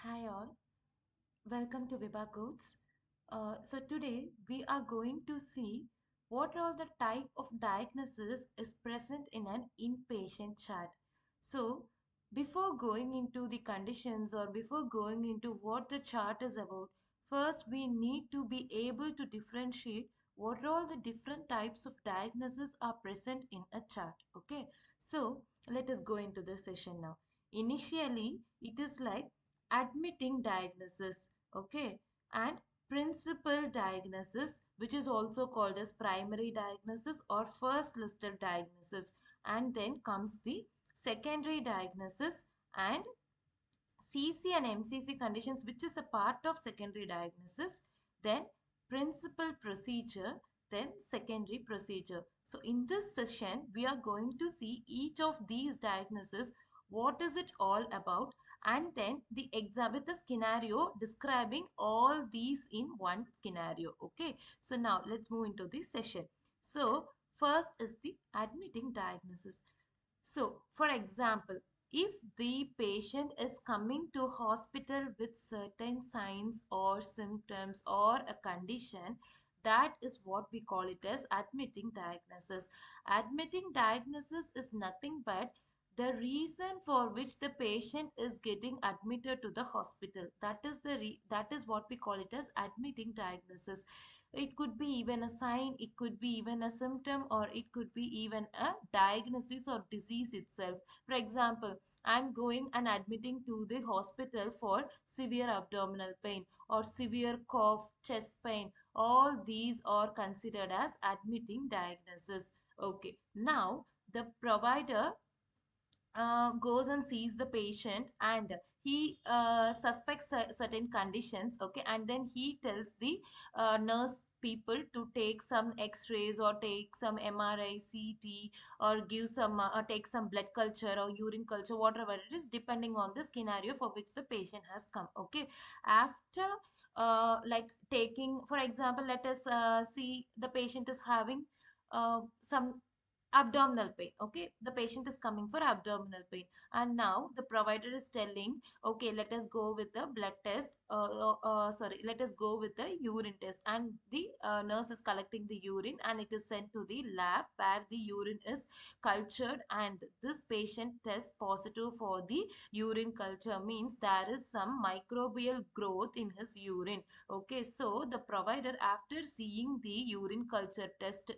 Hi all, welcome to Viva Codes. So today we are going to see what all the type of diagnosis is present in an inpatient chart. So before going into the conditions or before going into what the chart is about, first we need to be able to differentiate what all the different types of diagnosis are present in a chart. Okay, so let us go into the session now. Initially, it is like admitting diagnosis, okay, and principal diagnosis, which is also called as primary diagnosis or first listed diagnosis, and then comes the secondary diagnosis and CC and MCC conditions, which is a part of secondary diagnosis, then principal procedure, then secondary procedure. So in this session, we are going to see each of these diagnoses, what is it all about, and then the exam with the scenario describing all these in one scenario. Okay, so now let's move into this session. So first is the admitting diagnosis. So, for example, if the patient is coming to hospital with certain signs or symptoms or a condition, that is what we call it as admitting diagnosis. Admitting diagnosis is nothing but the reason for which the patient is getting admitted to the hospital. That is what we call it as admitting diagnosis. It could be even a sign, it could be even a symptom, or it could be even a diagnosis or disease itself. For example, I'm going and admitting to the hospital for severe abdominal pain or severe cough, chest pain. All these are considered as admitting diagnosis. Okay, now the provider goes and sees the patient and he suspects certain conditions, okay, and then he tells the nurse people to take some x-rays or take some MRI, CT, or give some or take some blood culture or urine culture, whatever it is, depending on the scenario for which the patient has come. Okay, after like taking, for example, let us see the patient is having some abdominal pain. Okay, the patient is coming for abdominal pain, and now the provider is telling, okay, let us go with the blood test, sorry, let us go with the urine test, and the nurse is collecting the urine and it is sent to the lab where the urine is cultured, and this patient tests positive for the urine culture, means there is some microbial growth in his urine. Okay, so the provider, after seeing the urine culture test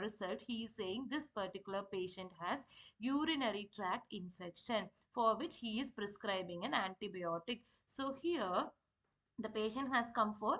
result, he is saying this particular patient has urinary tract infection, for which he is prescribing an antibiotic. So here the patient has come for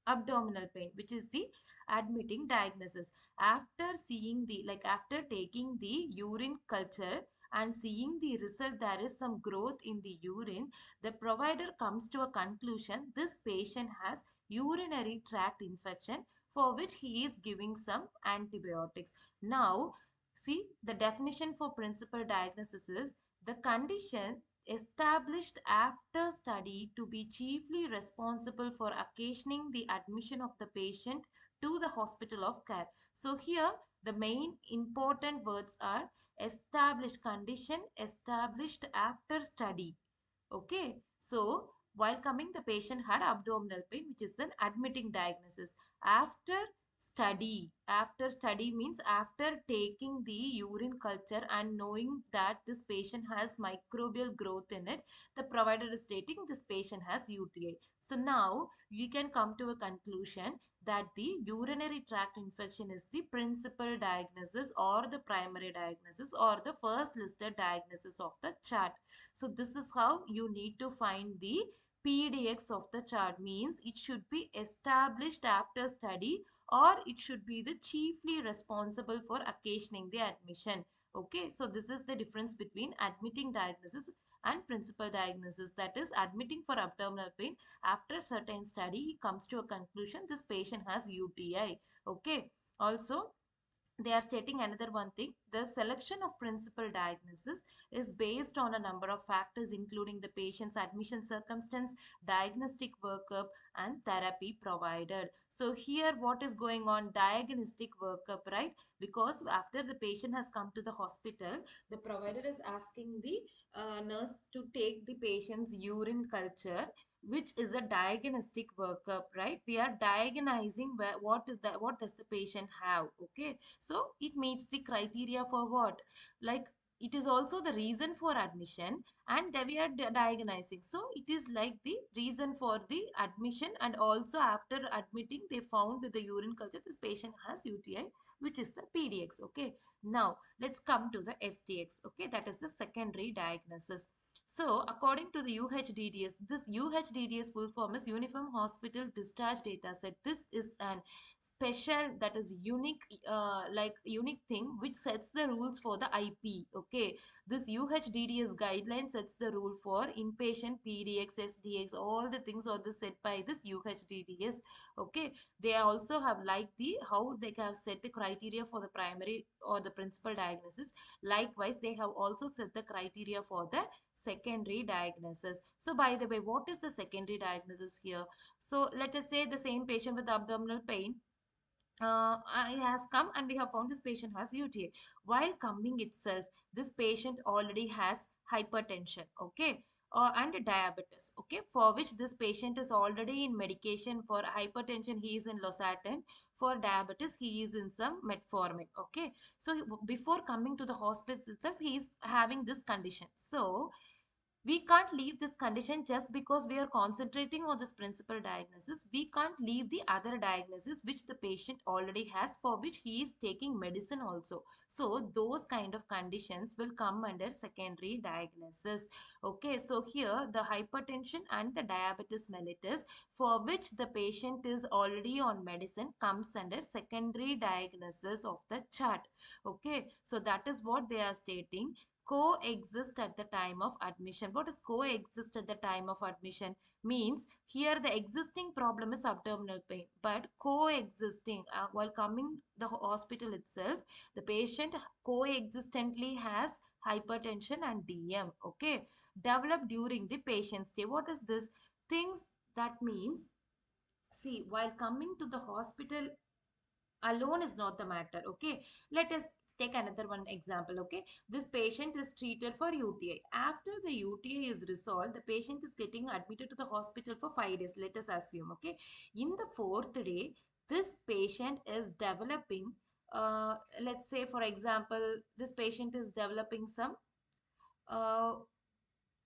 abdominal pain, which is the admitting diagnosis. After seeing the, like after taking the urine culture and seeing the result, there is some growth in the urine, the provider comes to a conclusion this patient has urinary tract infection, for which he is giving some antibiotics. Now see, the definition for principal diagnosis is the condition established after study to be chiefly responsible for occasioning the admission of the patient to the hospital of care. So here the main important words are established condition, established after study. Okay, so while coming, the patient had abdominal pain, which is then admitting diagnosis. After study means after taking the urine culture and knowing that this patient has microbial growth in it, the provider is stating this patient has UTI. So now we can come to a conclusion that the urinary tract infection is the principal diagnosis or the primary diagnosis or the first listed diagnosis of the chart. So this is how you need to find the PDX of the chart, means it should be established after study or it should be the chiefly responsible for occasioning the admission. Okay, so this is the difference between admitting diagnosis and principal diagnosis. That is, admitting for abdominal pain, after certain study he comes to a conclusion this patient has UTI. Okay, also they are stating another one thing: the selection of principal diagnosis is based on a number of factors, including the patient's admission circumstance, diagnostic workup, and therapy provided. So here what is going on? Diagnostic workup, right? Because after the patient has come to the hospital, the provider is asking the nurse to take the patient's urine culture, which is a diagnostic workup, right? We are diagnosing what does the patient have. Okay, so it meets the criteria for what? Like, it is also the reason for admission, and then we are diagnosing. So it is like the reason for the admission, and also after admitting, they found with the urine culture this patient has UTI, which is the PDX. Okay. Now let's come to the STX. Okay, that is the secondary diagnosis. So, according to the UHDDS, this UHDDS full form is Uniform Hospital Discharge Data Set. This is an special, that is unique, like unique thing which sets the rules for the IP. Okay, this UHDDS guideline sets the rule for inpatient, PDX, SDX, all the things are the set by this UHDDS. Okay, they also have like the how they have set the criteria for the primary or the principal diagnosis. Likewise, they have also set the criteria for the secondary diagnosis. So by the way, what is the secondary diagnosis here? So let us say the same patient with abdominal pain, it has come and we have found this patient has UTI. While coming itself, this patient already has hypertension, okay, and diabetes, okay, for which this patient is already in medication. For hypertension, he is in losartan. For diabetes, he is in some metformin, okay. So before coming to the hospital itself, he is having this condition. So we can't leave this condition just because we are concentrating on this principal diagnosis. We can't leave the other diagnosis which the patient already has, for which he is taking medicine also. So those kind of conditions will come under secondary diagnosis. Okay, so here the hypertension and the diabetes mellitus, for which the patient is already on medicine, comes under secondary diagnosis of the chart. Okay, so that is what they are stating: coexist at the time of admission. What is coexist at the time of admission? Means here the existing problem is abdominal pain, but coexisting, while coming the hospital itself, the patient coexistently has hypertension and DM. Okay, developed during the patient stay. What is this? Things that means, see, while coming to the hospital alone is not the matter. Okay, let us take another one example. Okay, this patient is treated for UTI. After the UTI is resolved, the patient is getting admitted to the hospital for 5 days, let us assume. Okay, in the fourth day, this patient is developing, let's say for example, this patient is developing some uh,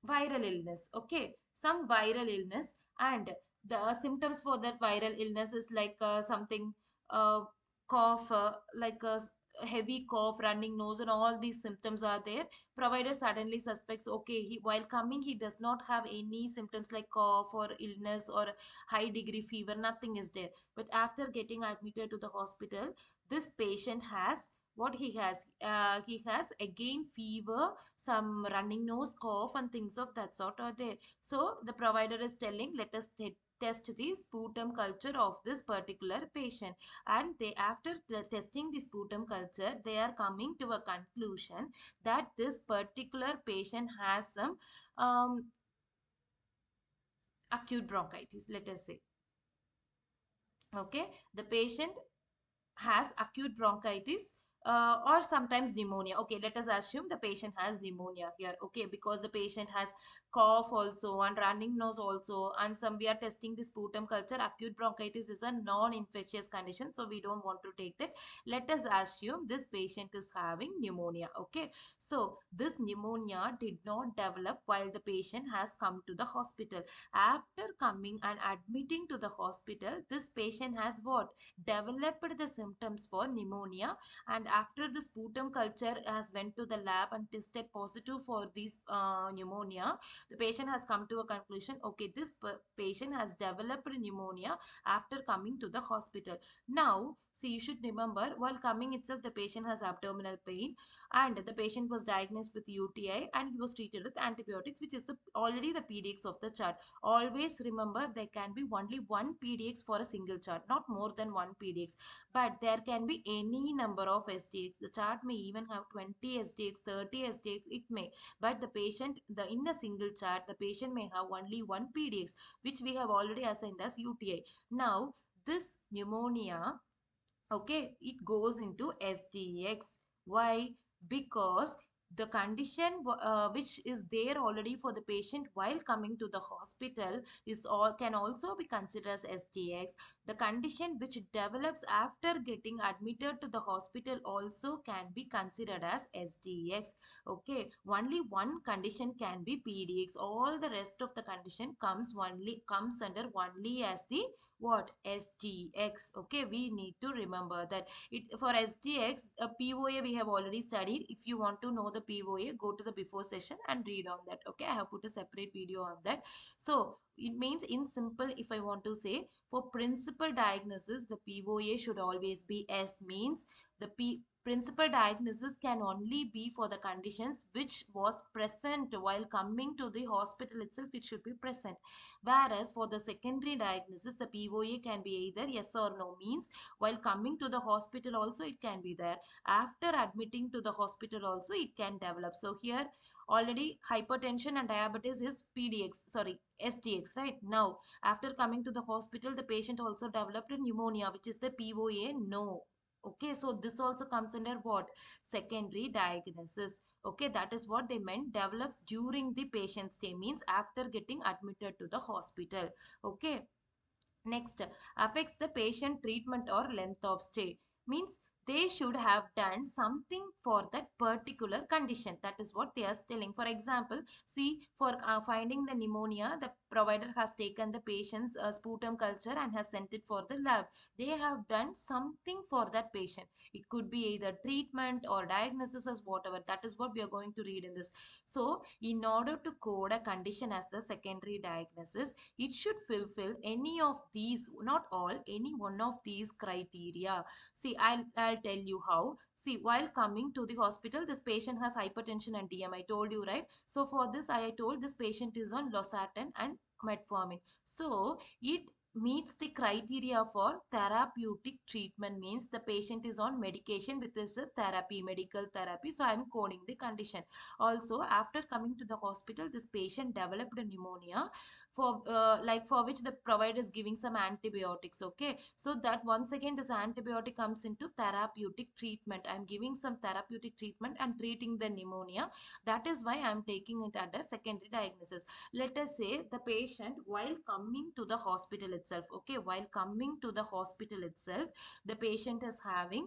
viral illness. Okay, some viral illness, and the symptoms for that viral illness is like something, uh, cough, like a heavy cough, running nose, and all these symptoms are there. Provider suddenly suspects, okay, while coming he does not have any symptoms like cough or illness or high degree fever, nothing is there. But after getting admitted to the hospital, this patient has what he has again fever, some running nose, cough, and things of that sort are there. So the provider is telling, let us test the sputum culture of this particular patient. And they, after testing the sputum culture, they are coming to a conclusion that this particular patient has some acute bronchitis, let us say. Okay, the patient has acute bronchitis, or sometimes pneumonia. Okay, let us assume the patient has pneumonia here. Okay, because the patient has cough also and running nose also, and some we are testing the sputum culture. Acute bronchitis is a non-infectious condition, so we don't want to take that. Let us assume this patient is having pneumonia. Okay, so this pneumonia did not develop while the patient has come to the hospital. After coming and admitting to the hospital, this patient has what? Developed the symptoms for pneumonia, and after the sputum culture has went to the lab and tested positive for this pneumonia, the patient has come to a conclusion, okay, this patient has developed pneumonia after coming to the hospital. Now, see, you should remember, while coming itself, the patient has abdominal pain and the patient was diagnosed with UTI and he was treated with antibiotics, which is the already the PDX of the chart. Always remember there can be only one PDX for a single chart, not more than one PDX, but there can be any number of SDX. The chart may even have 20 SDX, 30 SDX, it may, but the patient, in a single chart, the patient may have only one PDX, which we have already assigned as UTI. Now, this pneumonia, okay, it goes into SDX. Why? Because the condition which is there already for the patient while coming to the hospital is all can also be considered as SDX. The condition which develops after getting admitted to the hospital also can be considered as SDX. Okay, only one condition can be PDX. All the rest of the condition comes under only as the what? SDX. Okay, we need to remember that. It for SDX, POA we have already studied. If you want to know the POA, go to the before session and read on that. Okay, I have put a separate video on that. So it means in simple, if I want to say, for principal diagnosis, the POA should always be S, means the principal diagnosis can only be for the conditions which was present while coming to the hospital itself. It should be present. Whereas for the secondary diagnosis, the POA can be either yes or no, means while coming to the hospital also it can be there. After admitting to the hospital also it can develop. So here already hypertension and diabetes is PDX, sorry, SDX, right? Now, after coming to the hospital, the patient also developed a pneumonia, which is the POA no. Okay, so this also comes under what? Secondary diagnosis. Okay, that is what they meant, develops during the patient stay, means after getting admitted to the hospital. Okay, next, affects the patient treatment or length of stay, means they should have done something for that particular condition. That is what they are telling. For example, see, for finding the pneumonia, the provider has taken the patient's sputum culture and has sent it for the lab. They have done something for that patient. It could be either treatment or diagnosis or whatever. That is what we are going to read in this. So in order to code a condition as the secondary diagnosis, it should fulfill any of these, not all, any one of these criteria. See, I'll tell you how. See, while coming to the hospital, this patient has hypertension and DM. I told you, right? So for this, I told this patient is on losartan and metformin. So it meets the criteria for therapeutic treatment, means the patient is on medication with this therapy, medical therapy. So I'm coding the condition. Also, after coming to the hospital, this patient developed a pneumonia for for which the provider is giving some antibiotics. Okay, so that once again this antibiotic comes into therapeutic treatment. I'm giving some therapeutic treatment and treating the pneumonia. That is why I'm taking it under secondary diagnosis. Let us say the patient while coming to the hospital itself, okay, while coming to the hospital itself, the patient is having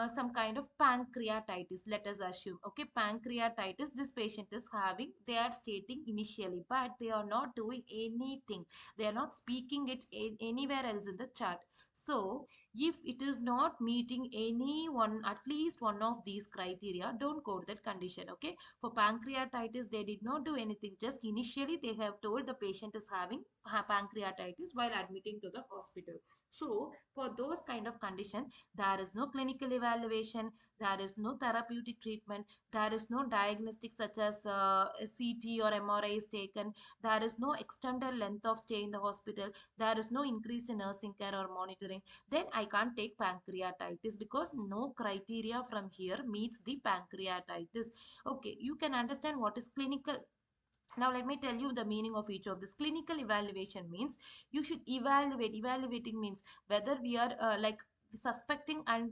some kind of pancreatitis, let us assume. Okay, pancreatitis this patient is having, they are stating initially, but they are not doing anything, they are not speaking it anywhere else in the chart. So if it is not meeting any one, at least one of these criteria, don't code that condition. Okay, for pancreatitis they did not do anything, just initially they have told the patient is having pancreatitis while admitting to the hospital. So for those kind of condition, there is no clinical evaluation, there is no therapeutic treatment, there is no diagnostic such as a CT or MRI is taken, there is no extended length of stay in the hospital, there is no increase in nursing care or monitoring, then I can't take pancreatitis because no criteria from here meets the pancreatitis. Okay, you can understand what is clinical. Now let me tell you the meaning of each of this. Clinical evaluation means you should evaluate. Evaluating means whether we are suspecting and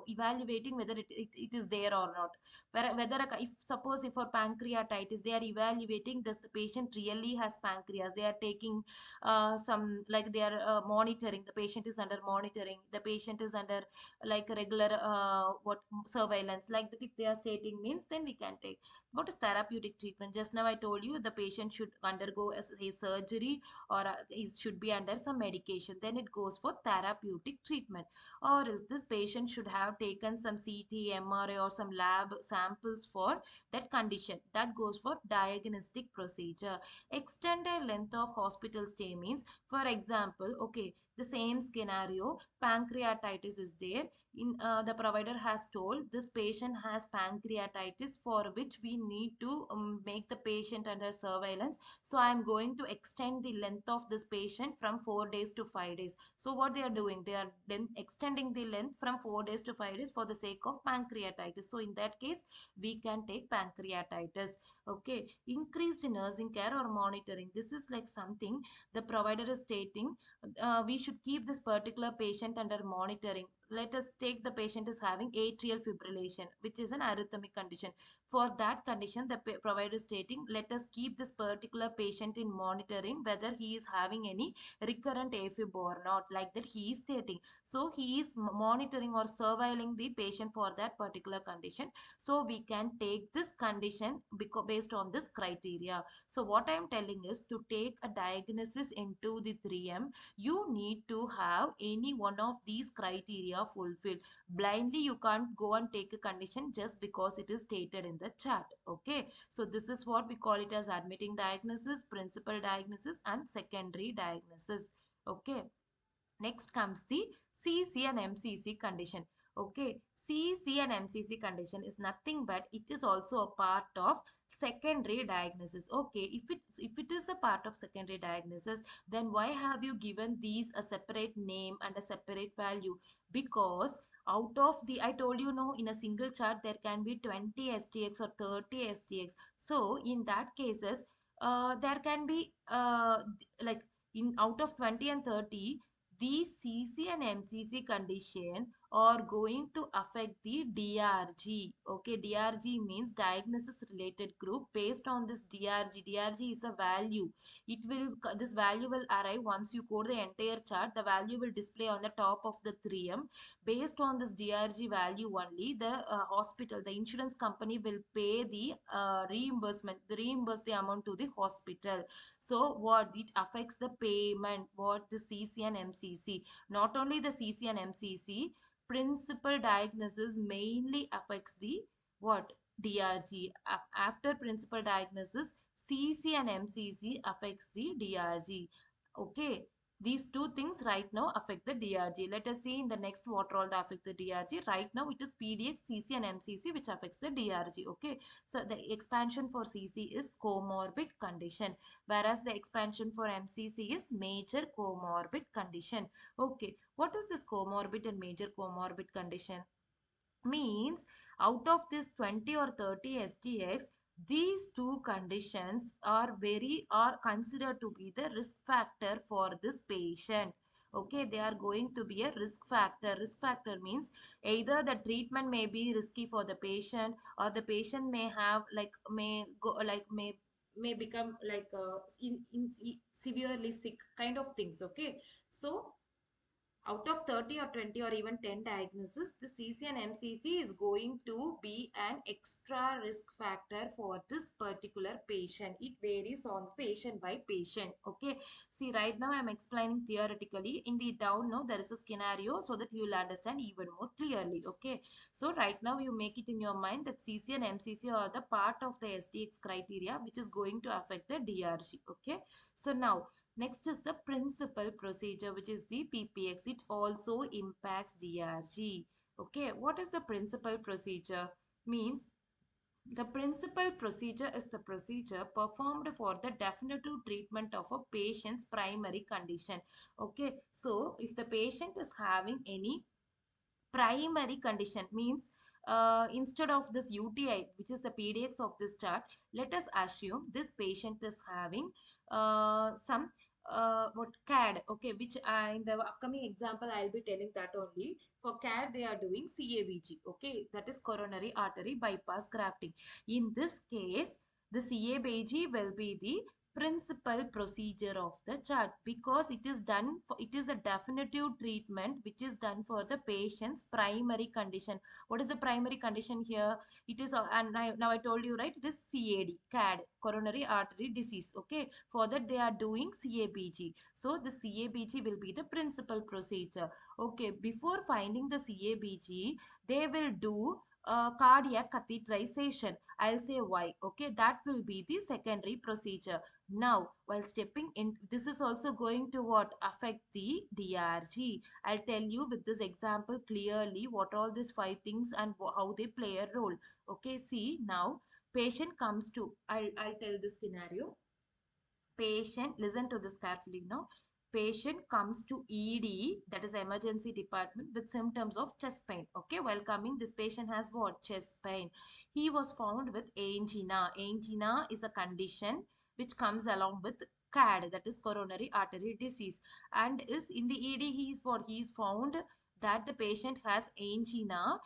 evaluating whether it is there or not. Whether if suppose if for pancreatitis they are evaluating, does the patient really has pancreas, they are taking some, like they are monitoring, the patient is under monitoring, the patient is under like regular what surveillance, like that, if they are stating, means then we can take. What is therapeutic treatment? Just now I told you the patient should undergo a surgery or it should be under some medication. Then it goes for therapeutic treatment. or else this patient should have taken some CT, MRI or some lab samples for that condition. That goes for diagnostic procedure. Extended length of hospital stay means, for example, okay, the same scenario, pancreatitis is there. The provider has told this patient has pancreatitis, for which we need to make the patient under surveillance. So I'm going to extend the length of this patient from 4 days to 5 days. So what they are doing, they are then extending the length from 4 days to 5 days for the sake of pancreatitis. So in that case, we can take pancreatitis. Okay, increased nursing care or monitoring, this is like something the provider is stating, we should keep this particular patient under monitoring. Let us take the patient is having atrial fibrillation, which is an arrhythmic condition. For that condition, the provider is stating, let us keep this particular patient in monitoring whether he is having any recurrent AFib or not, like that he is stating. So he is monitoring or surveilling the patient for that particular condition. So we can take this condition because based on this criteria. So what I am telling is, to take a diagnosis into the 3M, you need to have any one of these criteria fulfilled. Blindly you can't go and take a condition just because it is stated in the chart. Okay, so this is what we call it as admitting diagnosis, principal diagnosis and secondary diagnosis. Okay, next comes the CC and MCC condition. Okay, CC and MCC condition is nothing but it is also a part of secondary diagnosis. Okay, if it is a part of secondary diagnosis, then why have you given these a separate name and a separate value? Because out of the, I told you, no, in a single chart there can be 20 STX or 30 STX. So in that cases, there can be like in out of 20 and 30, these CC and MCC condition are going to affect the DRG. Okay, DRG means diagnosis related group. Based on this DRG, DRG is a value. It will, this value will arrive once you code the entire chart. The value will display on the top of the 3M. Based on this DRG value only, the hospital, the insurance company will pay the reimbursement, the reimburse the amount to the hospital. So what it affects the payment, what the CC and MCC, not only the CC and MCC, principal diagnosis mainly affects the what, DRG. After principal diagnosis, CC and MCC affects the DRG. Okay, these two things right now affect the DRG. Let us see in the next what all that affect the DRG. Right now it is PDX, CC and MCC which affects the DRG. Okay, so the expansion for CC is comorbid condition, whereas the expansion for MCC is major comorbid condition. Okay, what is this comorbid and major comorbid condition? Means out of this 20 or 30 SDX, these two conditions are considered to be the risk factor for this patient. Okay, they are going to be a risk factor. Risk factor means either the treatment may be risky for the patient, or the patient may have like may go like may become like severely sick kind of things. Okay, so out of 30 or 20 or even 10 diagnoses, the CC and MCC is going to be an extra risk factor for this particular patient. It varies on patient by patient. Okay, see, right now I'm explaining theoretically. In the down now there is a scenario so that you will understand even more clearly. Okay, so right now you make it in your mind that CC and MCC are the part of the SDX criteria which is going to affect the DRG. Okay, so now next is the principal procedure, which is the PPX. It also impacts DRG. Okay, what is the principal procedure? Means the principal procedure is the procedure performed for the definitive treatment of a patient's primary condition. Okay, so if the patient is having any primary condition, means instead of this UTI, which is the PDX of this chart, let us assume this patient is having some what CAD. Okay, which in the upcoming example I'll be telling that only. For CAD they are doing CABG. Okay, that is coronary artery bypass grafting. In this case, the CABG will be the principal procedure of the chart, because it is done for, it is a definitive treatment which is done for the patient's primary condition. What is the primary condition here? It is now I told you, right, it is CAD, coronary artery disease. Okay, for that they are doing CABG. So the CABG will be the principal procedure. Okay, before finding the CABG, they will do cardiac catheterization. I'll say why. Okay, that will be the secondary procedure. Now, while stepping in, this is also going to what affect the DRG. I'll tell you with this example clearly what all these five things and how they play a role. Okay, see now, patient comes to, I'll tell this scenario. Patient, listen to this carefully now. Patient comes to ED, that is emergency department, with symptoms of chest pain. Okay, while coming, this patient has what? Chest pain. He was found with angina. Angina is a condition which comes along with CAD, that is coronary artery disease, and is in the ED. He is what? He is found that the patient has angina.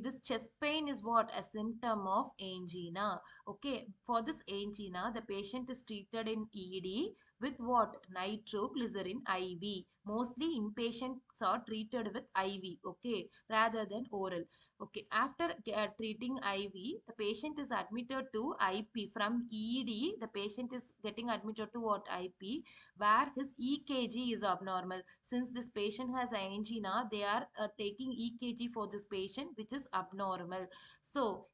This chest pain is what? A symptom of angina. Okay, for this angina, the patient is treated in ED with what? Nitroglycerin IV. Mostly inpatients are treated with IV, okay, rather than oral. Okay, after treating IV, the patient is admitted to IP. From ED, the patient is getting admitted to what? IP, where his EKG is abnormal. Since this patient has angina, they are taking EKG for this patient, which is abnormal. So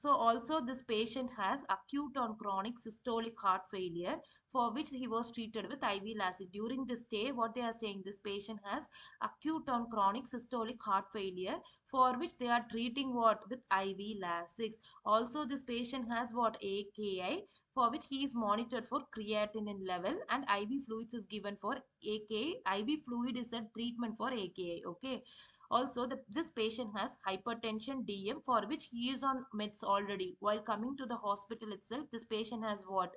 also this patient has acute on chronic systolic heart failure, for which he was treated with IV Lasix. During this stay, what they are saying, this patient has acute on chronic systolic heart failure, for which they are treating what? With IV Lasix. Also this patient has what? AKI, for which he is monitored for creatinine level, and IV fluids is given for AKI. IV fluid is a treatment for AKI. Okay, also, this patient has hypertension DM, for which he is on meds already. While coming to the hospital itself, this patient has what?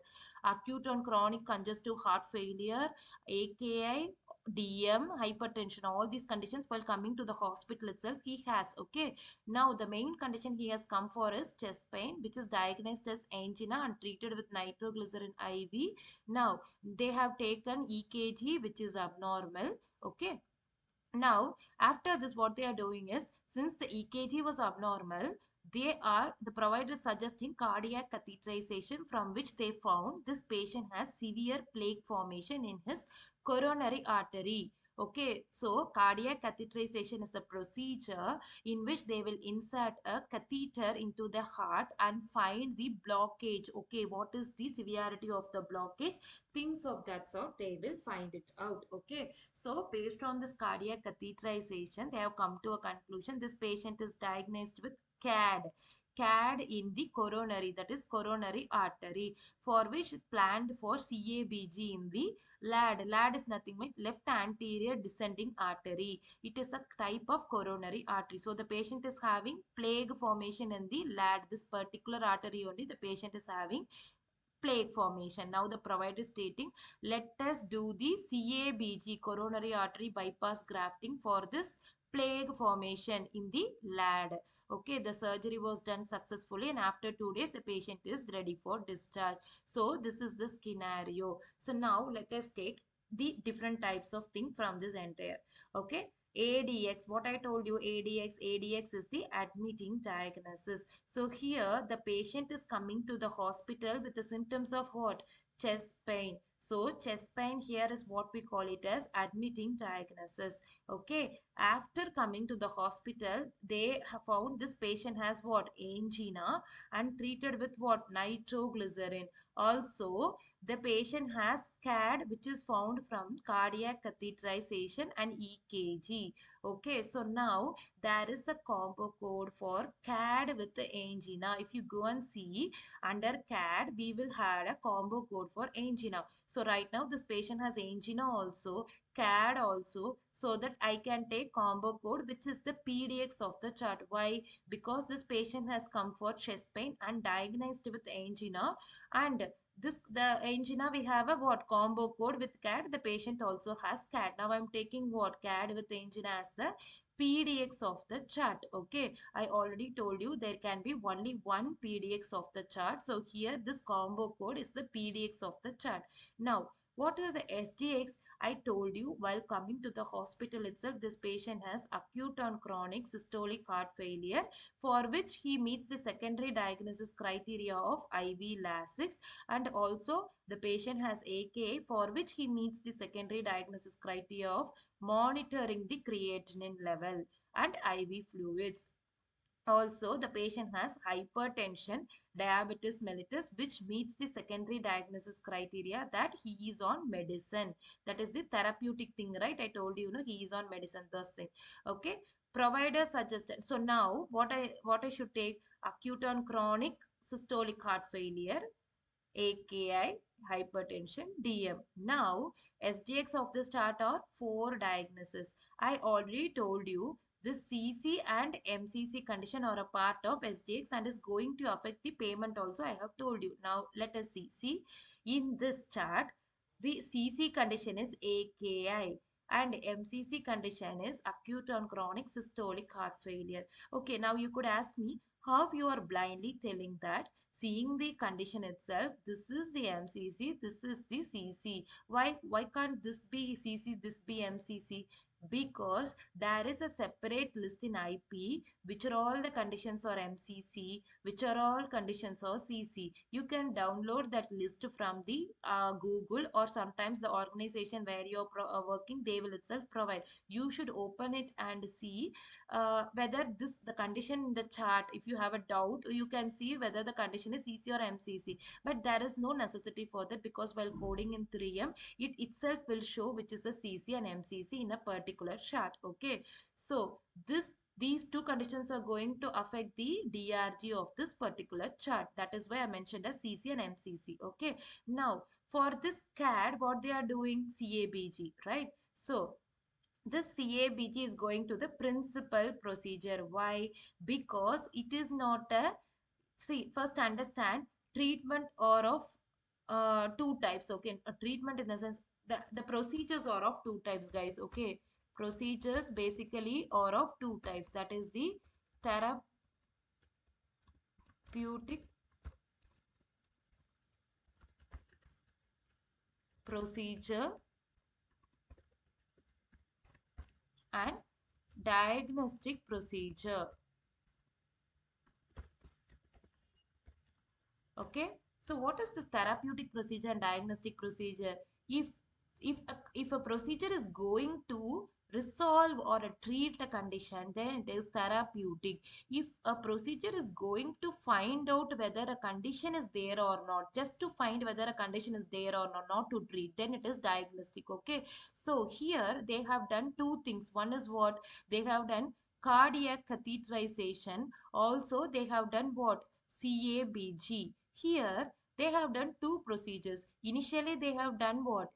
Acute and chronic congestive heart failure, AKI, DM, hypertension, all these conditions. While coming to the hospital itself, he has. Okay. Now, the main condition he has come for is chest pain, which is diagnosed as angina and treated with nitroglycerin IV. Now, they have taken EKG, which is abnormal. Okay. Now, after this, what they are doing is, since the EKG was abnormal, the provider suggesting cardiac catheterization, from which they found this patient has severe plaque formation in his coronary artery. Okay, so cardiac catheterization is a procedure in which they will insert a catheter into the heart and find the blockage. Okay, what is the severity of the blockage? Things of that sort, they will find it out. Okay, so based on this cardiac catheterization, they have come to a conclusion. This patient is diagnosed with CAD in the coronary, that is coronary artery, for which planned for CABG in the LAD. LAD is nothing but left anterior descending artery. It is a type of coronary artery. So the patient is having plaque formation in the LAD. This particular artery only the patient is having plaque formation. Now the provider is stating, let us do the CABG, coronary artery bypass grafting, for this plaque formation in the LAD. Okay, the surgery was done successfully, and after 2 days the patient is ready for discharge. So this is the scenario. So now let us take the different types of thing from this entire. Okay, ADX, what I told you, ADX is the admitting diagnosis. So here the patient is coming to the hospital with the symptoms of what? Chest pain. So chest pain here is what we call it as admitting diagnosis. Okay. After coming to the hospital, they have found this patient has what? Angina, and treated with what? Nitroglycerin. Also, the patient has CAD, which is found from cardiac catheterization and EKG. Okay. So now there is a combo code for CAD with the angina. If you go and see under CAD, we will have a combo code for angina. So right now this patient has angina also, CAD also, so that I can take combo code, which is the PDX of the chart. Why? Because this patient has come for chest pain and diagnosed with angina, and this the angina we have a what combo code with CAD. The patient also has CAD. Now I'm taking what? CAD with angina as the PDX of the chart. Okay, I already told you there can be only one PDX of the chart. So here this combo code is the PDX of the chart. Now, what are the SDX? I told you while coming to the hospital itself, this patient has acute and chronic systolic heart failure for which he meets the secondary diagnosis criteria of IV Lasix, and also the patient has AKI for which he meets the secondary diagnosis criteria of monitoring the creatinine level and IV fluids. Also, the patient has hypertension, diabetes mellitus, which meets the secondary diagnosis criteria that he is on medicine. That is the therapeutic thing, right? I told you, he is on medicine, those thing. Okay. Provider suggested. So now, what I should take? Acute and chronic systolic heart failure, AKI, hypertension, DM. Now, SDX of the chart are four diagnoses. I already told you this CC and MCC condition are a part of SDX and is going to affect the payment also. I have told you. Now, let us see. See, in this chart, the CC condition is AKI and MCC condition is acute and chronic systolic heart failure. Okay, now you could ask me how you are blindly telling that seeing the condition itself, this is the MCC, this is the CC. Why can't this be CC, this be MCC? Because there is a separate list in IP which are all the conditions are MCC, which are all conditions are CC. You can download that list from the Google, or sometimes the organization where you're working, they will itself provide. You should open it and see whether the condition in the chart, if you have a doubt, you can see whether the condition is CC or MCC. But there is no necessity for that, because while coding in 3M, it itself will show which is a CC and MCC in a particular chart. Okay, so these two conditions are going to affect the DRG of this particular chart. That is why I mentioned as CC and MCC. Okay, now for this CAD, what they are doing, CABG, right? So this CABG is going to the principal procedure. Why? Because it is not a, see, first understand, treatment or of two types. Okay, a treatment in the sense, the procedures are of two types, guys. Okay, procedures basically are of two types. That is the therapeutic procedure and diagnostic procedure. Okay, so what is the therapeutic procedure and diagnostic procedure? If a procedure is going to resolve or treat a condition, then it is therapeutic. If a procedure is going to find out whether a condition is there or not, just to find whether a condition is there or not to treat, then it is diagnostic. Okay, so here they have done two things. One is what they have done, cardiac catheterization. Also they have done what, CABG. Here they have done two procedures. Initially they have done what,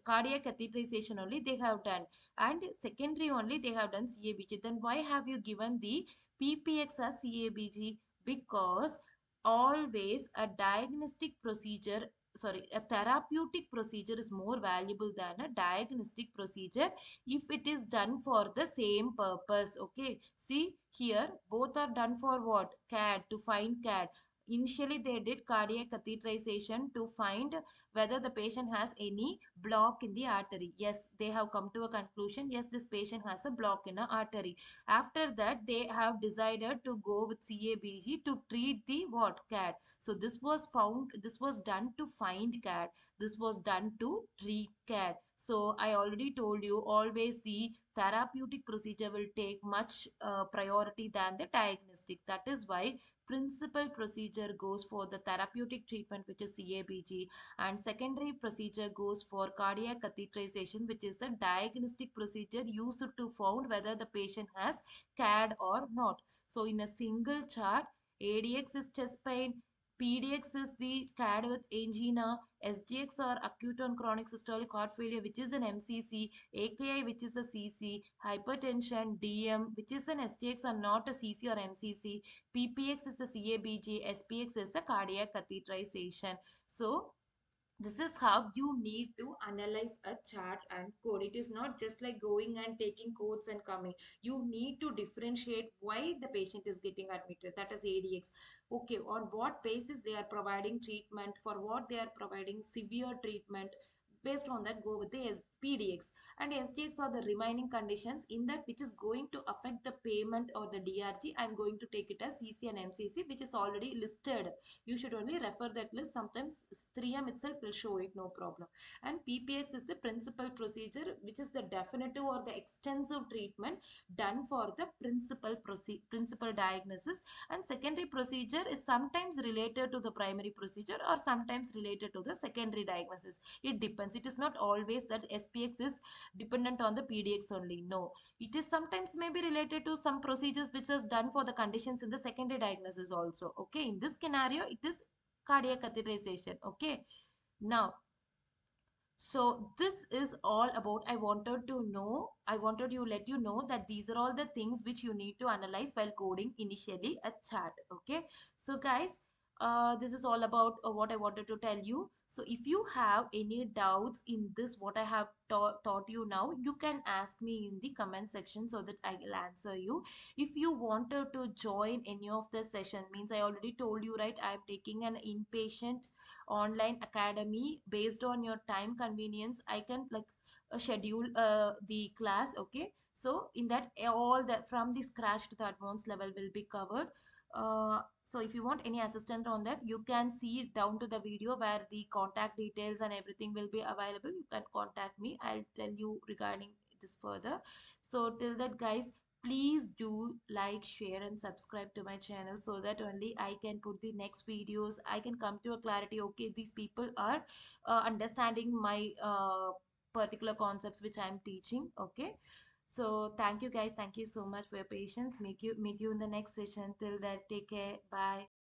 cardiac catheterization only they have done, and secondary only they have done CABG. Then why have you given the PPX as CABG? Because always a diagnostic procedure, sorry, a therapeutic procedure is more valuable than a diagnostic procedure if it is done for the same purpose. Okay, see here both are done for what, CAD, to find CAD. Initially they did cardiac catheterization to find whether the patient has any block in the artery. Yes, they have come to a conclusion, yes, this patient has a block in an artery. After that they have decided to go with CABG to treat the what, CAD. So this was found, this was done to find CAD, this was done to treat CAD. So I already told you, always the therapeutic procedure will take much priority than the diagnostic. That is why principal procedure goes for the therapeutic treatment, which is CABG, and secondary procedure goes for cardiac catheterization, which is a diagnostic procedure used to found whether the patient has CAD or not. So in a single chart, ADX is chest pain, PDX is the CAD with angina, SDX or acute and chronic systolic heart failure, which is an MCC, AKI, which is a CC, hypertension, DM, which is an SDX or not a CC or MCC, PPX is the CABG, SPX is the cardiac catheterization. So This is how you need to analyze a chart and code. It is not just like going and taking codes and coming. You need to differentiate why the patient is getting admitted, that is ADX. Okay, on what basis they are providing treatment, for what they are providing severe treatment. Based on that, go with the PDX. And SDX are the remaining conditions in that which is going to affect the payment or the DRG. I'm going to take it as CC and MCC, which is already listed. You should only refer that list. Sometimes 3M itself will show it, no problem. And PPX is the principal procedure, which is the definitive or the extensive treatment done for the principal diagnosis. And secondary procedure is sometimes related to the primary procedure or sometimes related to the secondary diagnosis. It depends. It is not always that SPX is dependent on the PDX only. No, it is sometimes maybe related to some procedures which is done for the conditions in the secondary diagnosis also. Okay, in this scenario it is cardiac catheterization. Okay, now, so this is all about, I wanted to let you know that these are all the things which you need to analyze while coding initially a chart. Okay, so guys, this is all about what I wanted to tell you. So if you have any doubts in this what I have taught you now, you can ask me in the comment section so that I will answer you. If you wanted to join any of the session, means I already told you, right, I am taking an inpatient online academy. Based on your time convenience, I can like schedule the class. Okay, so in that, all that from the scratch to the advanced level will be covered. So if you want any assistance on that, you can see down to the video where the contact details and everything will be available. You can contact me, I'll tell you regarding this further. So till that, guys, please do like, share and subscribe to my channel so that only I can put the next videos. I can come to a clarity, okay, these people are understanding my particular concepts which I'm teaching. Okay, so thank you guys, thank you so much for your patience. Meet you in the next session. Till then, take care, bye.